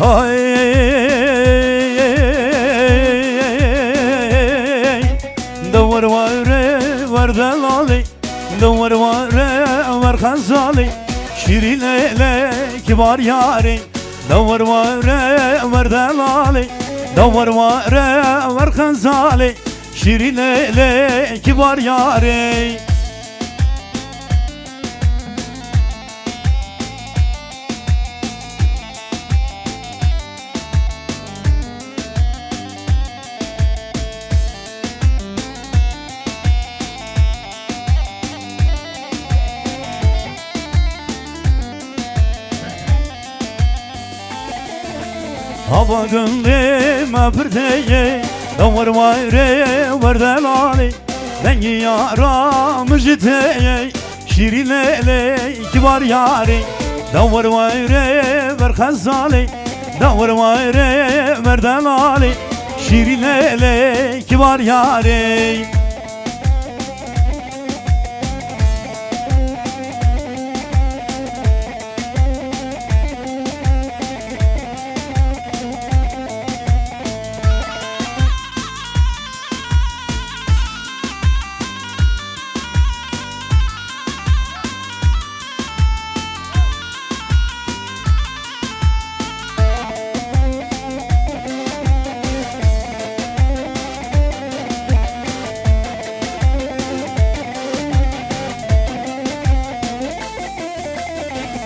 هاي دور وره وردلالي دور وره ورخزالي شيري ليلي كبار ياري دور وره وردلالي دور وره ورخزالي شيري ليلي كبار ياري Hava gönlüme pırdeye Davur vayre verdelali Rengi yaram jiteye Şiri lele kibar yari Davur vayre ver khazali Davur vayre verdelali Şiri lele kibar yari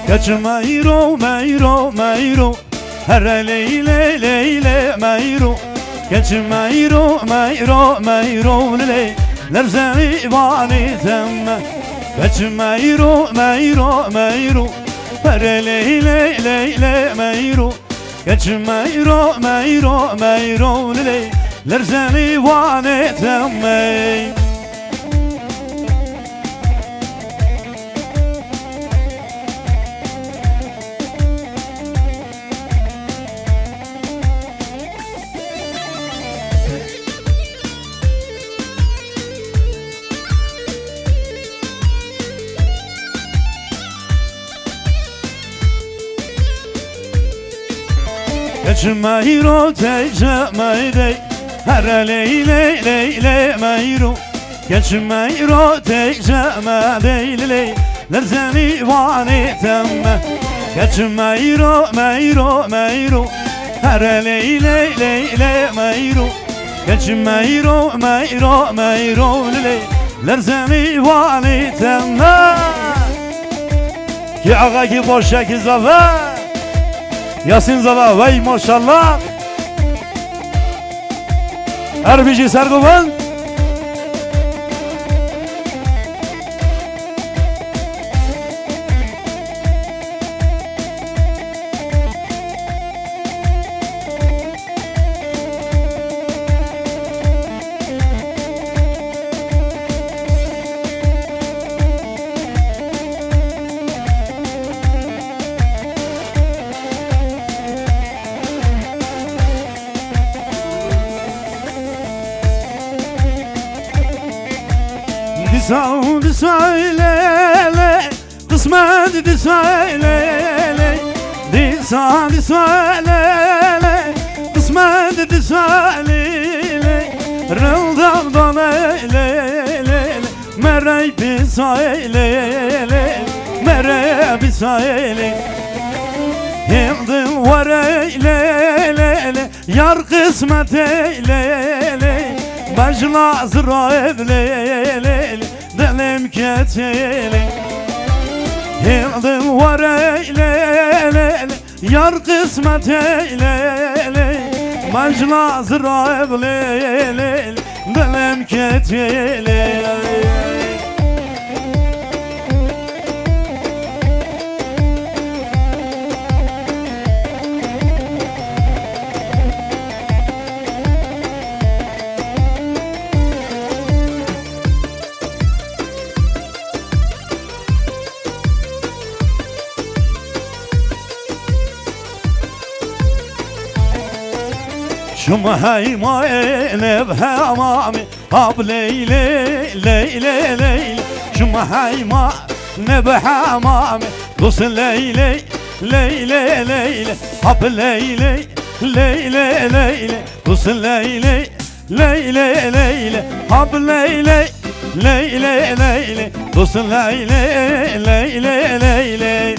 Geç meyro meyro meyro Her leyle leyle meyro Geç meyro meyro meyro lele Lerzeni vani temme Geç meyro meyro meyro Her leyle leyle meyro Geç meyro meyro meyro lele Lerzeni vani temme Geç meyro teyze meydey Her leyle leyle meyro Geç meyro teyze meydey lele Lerzeni vani temme Geç meyro meyro meyro Her leyle leyle meyro Geç meyro meyro meyro lele Lerzeni vani temme Ki ağa ki boşa ki zafer Yasin Zala vay maşallah Erbici Sergovan Di söyle kısmet di söyle Di söyle kısmet di söyle Rıldamdan eyle Merey bir söyle Merey bir söyle Hildim var eyle Yar kısmet eyle Bajla zıra evlele Delim ketele Hildim var eylele Yar kısmet eylele Bajla zıra evlele Delim ketele شمهيما نبهامامي هاب ليلي ليلي ليلي شمهيما نبهامامي قص ليلي Leyle leyle hap leyle leyle leyle Dursun leyle leyle leyle hap leyle leyle leyle Dursun leyle leyle leyle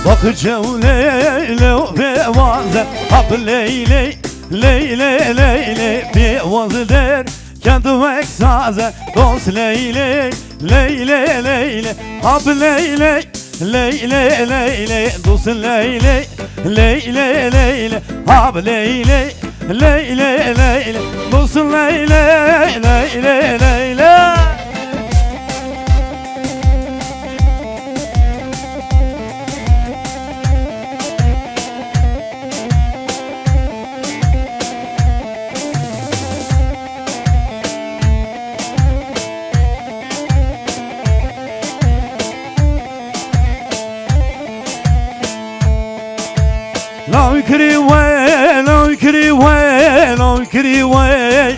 Bakıcı leyle bevaze hap leyle leyle leyle bevaze der kendi eksaze dost leyle leyle leyle hap leyle leyle leyle dost leyle leyle leyle hap leyle leyle leyle dost leyle leyle leyle Loikri way, loikri way, loikri way,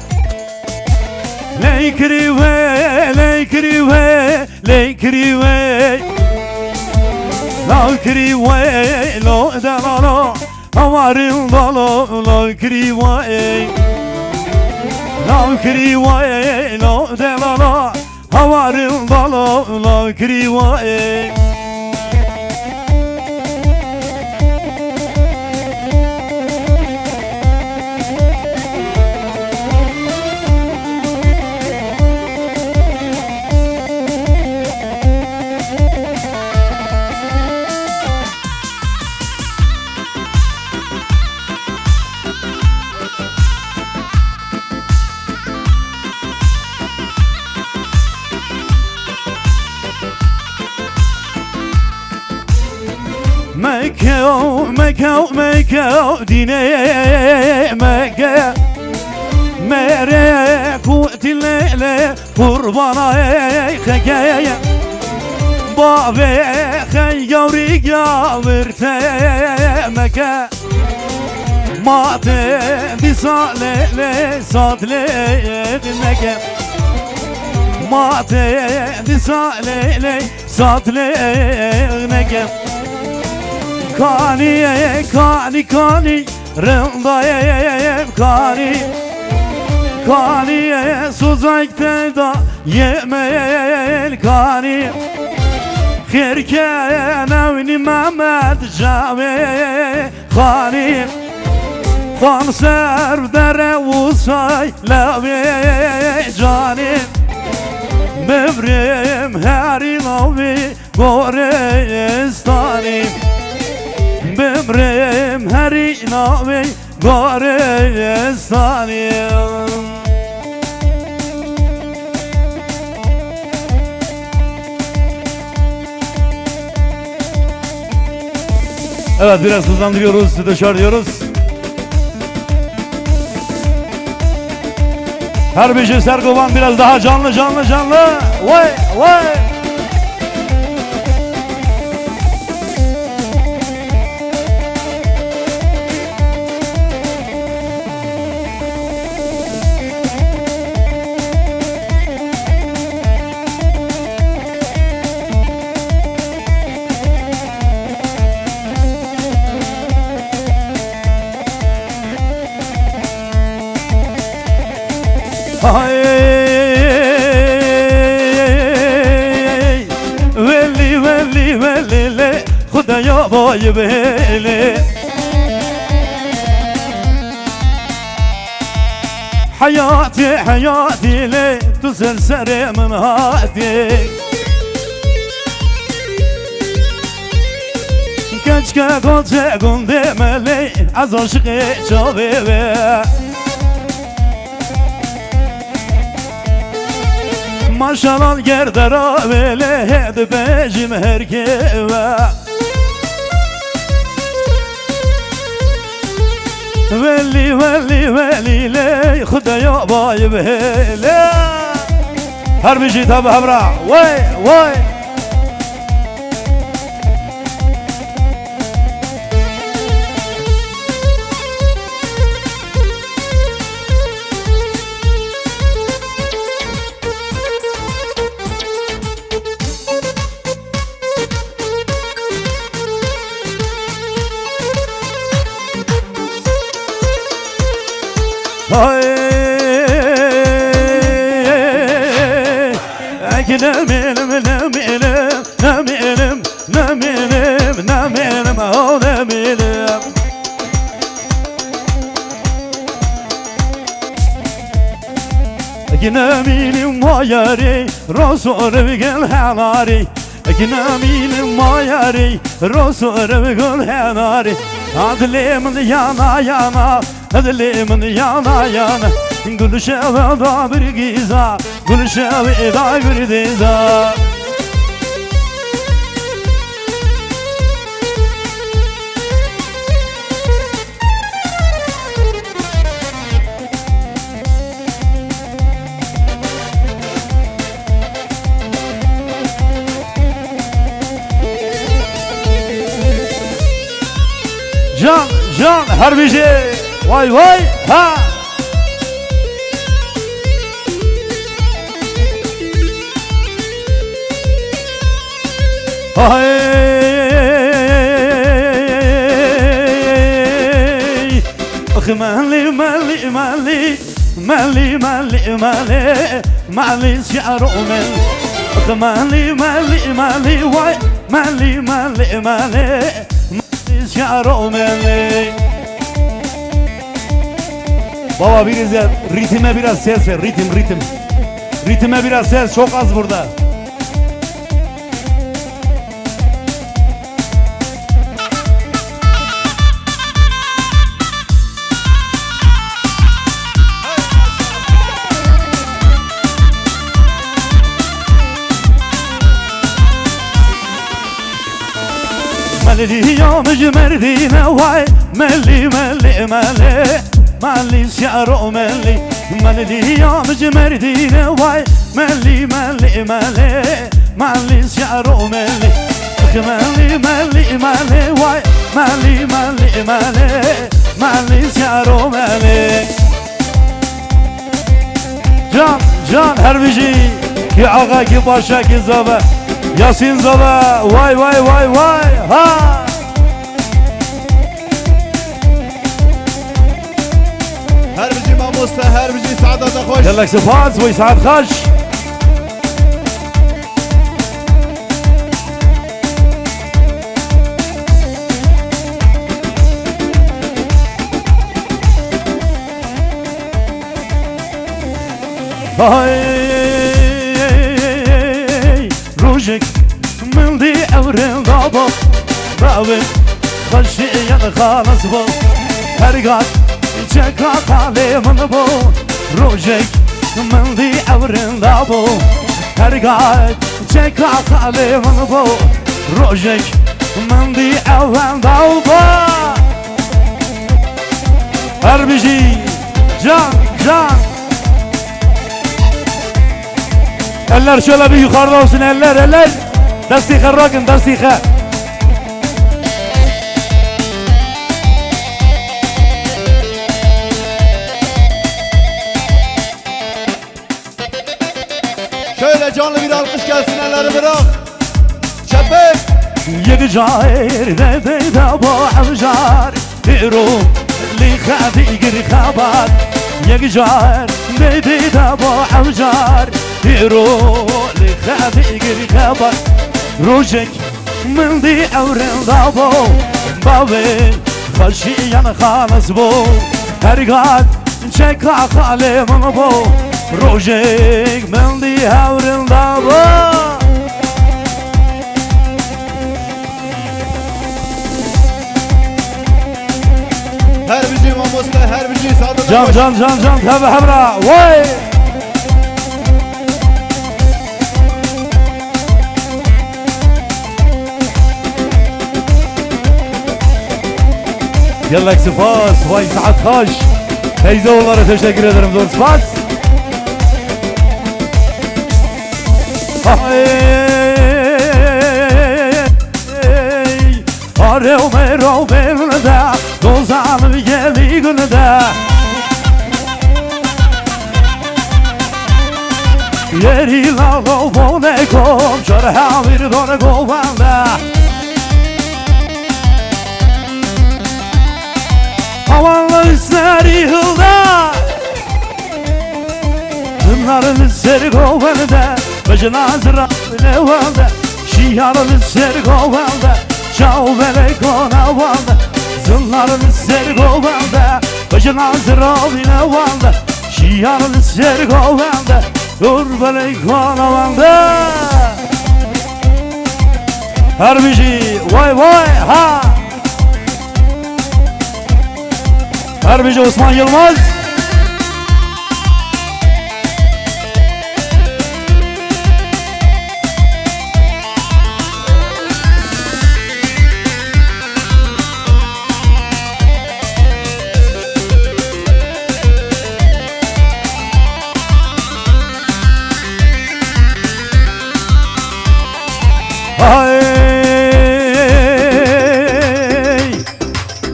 loikri way, loikri way, loikri way, loikri way, lo da la la, amarin la la, loikri way, loikri way, lo da la la, amarin la la, loikri way. Mekao dine Mekke Mere kutilele kurbana khege Babe khay yavri gavirte Mekke Mate disalele sadle Mekke Mate disalele sadle Mekke Kani, kani, kani, rındayım kani Kani, suzakte da yemel kani Khirke nevni Mehmet Cami Kani Khan serdere usay levi cani Mevrim her inavi Goristani Bemrem her inave Goristani Evet biraz hızlandırıyoruz, dışarı diyoruz. Her bir şey Serkovan biraz daha canlı canlı canlı. Vay vay. Veli veli veli le Khudaya boy veli Hayati hayati le Tuzel seremim hadi Keşke koca gundemeli Az aşkı çabebe Maşallah gerdara vele hedi becim herkeve ولی ولی ولی لی خدایا بای بهلی هر بیشی تا به همراه وای وای نمیلم نمیلم نمیلم نمیلم نمیلم او نمیلم نمیلم ما یاری رسول بگل هناری نمیلم ما یاری رسول بگل هناری adlimin yana yana adlimin yana yana gülşeve da bir giza gülşeve da bir diza Can, can, harbici, vay vay, ha! Ay, مالي مالي مالي مالي مالي مالي مالي شعر مالي مالي مالي مالي واي مالي مالي مالي شعر مالي Baba ritme biraz ses ver, ritim. Ritme biraz ses, çok az burada. مالي يوم جمردينا واي مالي مالي مالي مالي شعره مالي مالي يوم جمردينا واي مالي مالي مالي مالي شعره مالي مالي مالي مالي واي مالي مالي مالي مالي شعره مالي Can herbici ki ağa ki başa ki zaba Yasin zaba vay ha herbici mamusta herbici saadata hoş يلك سفاز ويسعد خش روجك من دي أورين ضابط باوي خشي خالص بو هرقات جاكا قالي من بو روجك من دي أورين ضابط هرقات جاكا قالي من بو روجك من دي أورين ضابط هربجي can Eller şöyle bir yukarıda olsun eller Dastike rock'ın dastike Şöyle canlı bir alkış gelsin elleri bırak Şebek Yedi cair dedi bu avcar Dirum li khadi gir khabar Yedi cair dedi bu avcar Dirum li khadi gir khabar Rojek من دي أورين ضابو بابين خشيان خالص بو هرقات شكا خالي من بو روجيك من دي أورين ضابو herbici mamusta herbici saadata Can tabi hamra vay Yellek spas, vay saat hoş. Teyze oğullara teşekkür ederim, zor spas. Areo mero benimde, dozanı geli günde. Yeri la lo bone kom, şöyle havir dona govanda. Havanlı üstleri hılda, Zımların üstleri govanda, Başına zıra ne valda, Şiyanın üstleri govanda, Çao bele kona valda, Zımların üstleri govanda, Başına zıra ne valda, Şiyanın üstleri govanda, Dur bele kona valda. Harbici vay vay ha. Harbici Osman Yılmaz.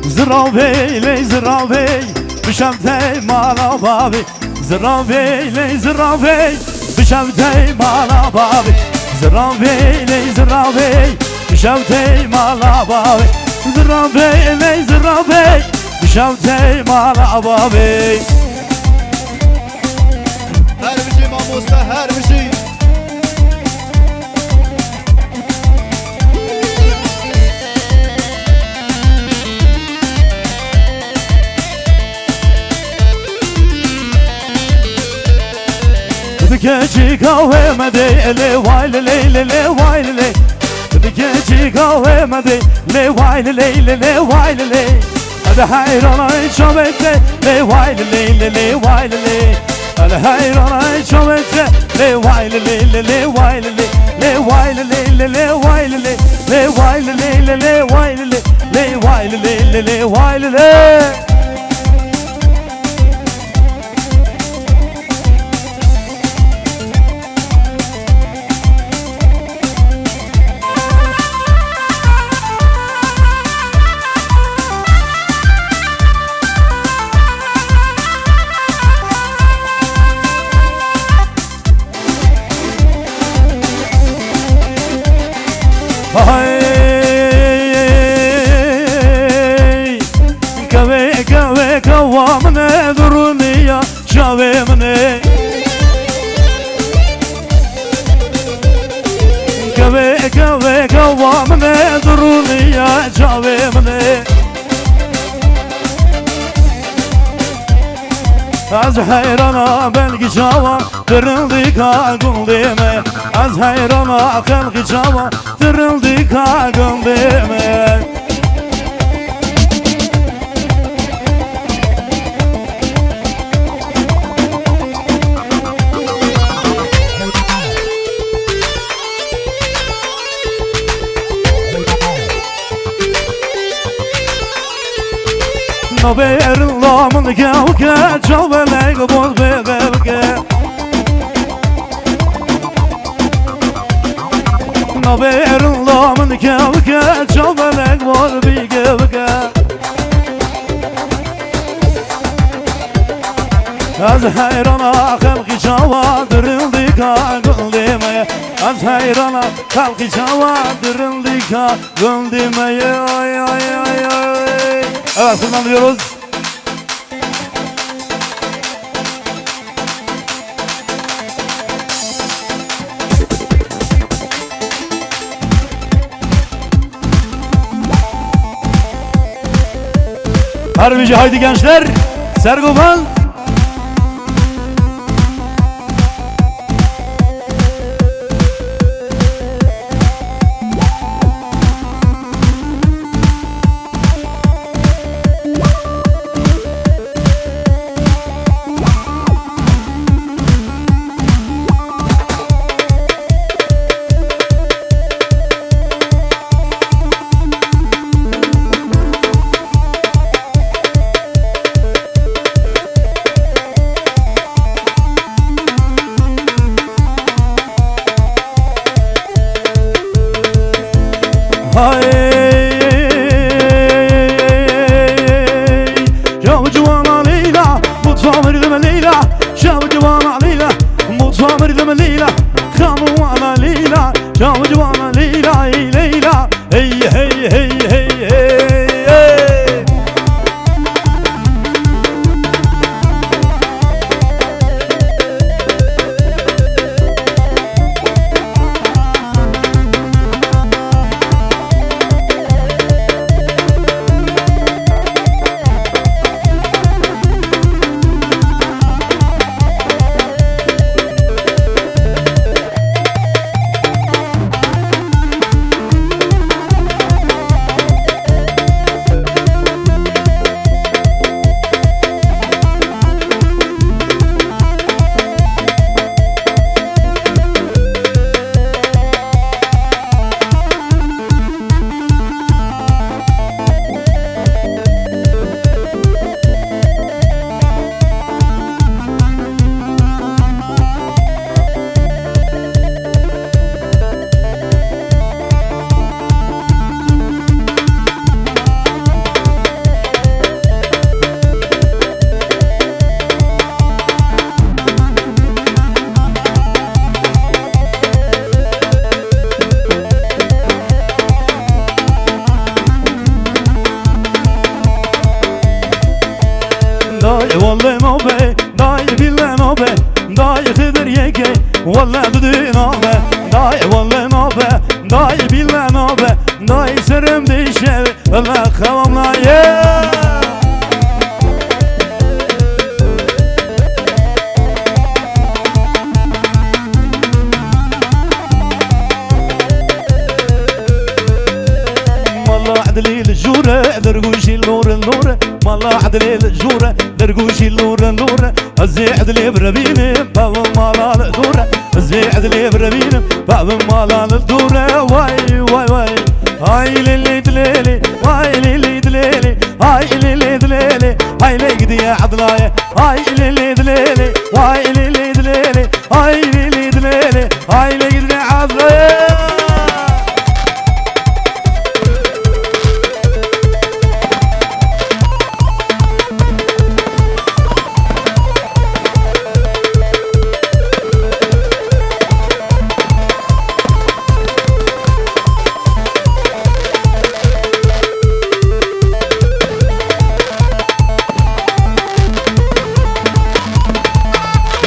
Zırabey, zırabey, bişemtey mala babi. Zırabey, zırabey, bişemtey mala babi. Zırabey, zırabey, bişemtey mala babi. Zırabey, zırabey, bişemtey mala babi. Her bir şey mamusta, her bir şey. Gece kahveme de le vay le le le vay le. Gece kahveme de le vay le le vay le. Hadi hayrana çömekle le vay le le vay le. Hadi hayrana çömekle le vay le vay le vay le vay le vay le vay le vay le. Kave kavamne duruniya çavemne. Kave kavamne duruniya çavemne. Az hayrana belki çava kırıldı kalkın deme. Az hayrana kalkı çava kırıldı kalkın deme. Naber lamın kavke çavelek boz bebevke. Naber lamın kavke çavelek boz bebevke. Az hayrana kalkı çava dırıldı kalkın demeye. Az hayrana kalkı çava dırıldı kalkın demeye. Ay ay ay ay. Evet, kullanıyoruz. Harbici haydi gençler. Sergoban. هاي شاب جوانا ليلى متصامر ذم ليلى شاب جوانا ليلى متصامر ذم ليلى خامو وانا ليلى شاب جوانا ليلى ليلى هي هي هي هي هي داي والله ما بي داي بالله ما بي داي خدر يكي والله بدي نابه داي والله ما بي داي بالله ما بي داي سرم ديشه والله خوامنا والله عدلي الجورة درقوشي النور النور والله عدلي الجورة درقوشي النور النور ازي عدلي بربيني باب مالال دورة ازي عدلي بربيني باب مالال دورة واي واي واي هاي ليلي دليلي هاي ليلي دليلي هاي ليلي دليلي هاي ليقدي يا عدلاية هاي ليلي دليلي هاي ليلي دليلي هاي ليلي دليلي هاي ليقدي يا عدلاية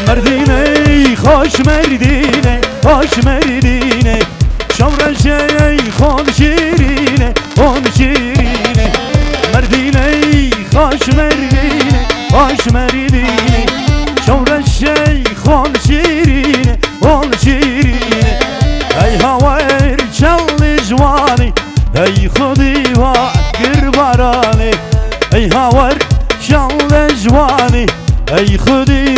مردینه خوش مردینه خوش مردینه شمرشه خوش